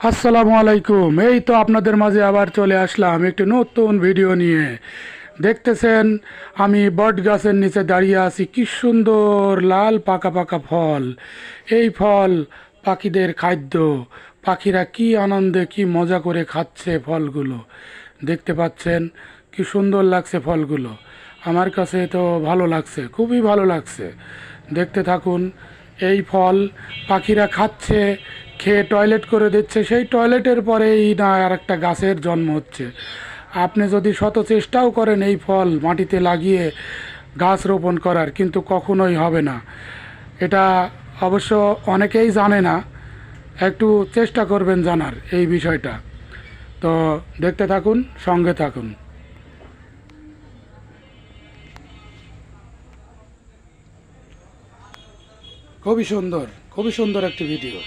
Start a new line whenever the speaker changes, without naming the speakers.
আসসালামু আলাইকুম। এই তো আপনাদের মাঝে আবার চলে আসলাম একটি নতুন ভিডিও নিয়ে। দেখতেছেন আমি বট গাছের নিচে দাঁড়িয়ে আছি, কি সুন্দর লাল পাকা পাকা ফল। এই ফল পাখিদের খাদ্য। পাখিরা কি আনন্দে কি মজা করে খাচ্ছে ফলগুলো। দেখতে পাচ্ছেন কি সুন্দর লাগছে ফলগুলো। আমার কাছে তো ভালো লাগছে, খুবই ভালো লাগছে। দেখতে থাকুন। এই ফল পাখিরা খাচ্ছে, খেয়ে টয়লেট করে দিচ্ছে, সেই টয়লেটের পরেই না আর একটা গাছের জন্ম হচ্ছে। আপনি যদি শত চেষ্টাও করেন এই ফল মাটিতে লাগিয়ে গাছ রোপণ করার, কিন্তু কখনোই হবে না। এটা অবশ্য অনেকেই জানে না। একটু চেষ্টা করবেন জানার এই বিষয়টা। তো দেখতে থাকুন, সঙ্গে থাকুন। খুবই সুন্দর, খুবই সুন্দর একটি ভিডিও।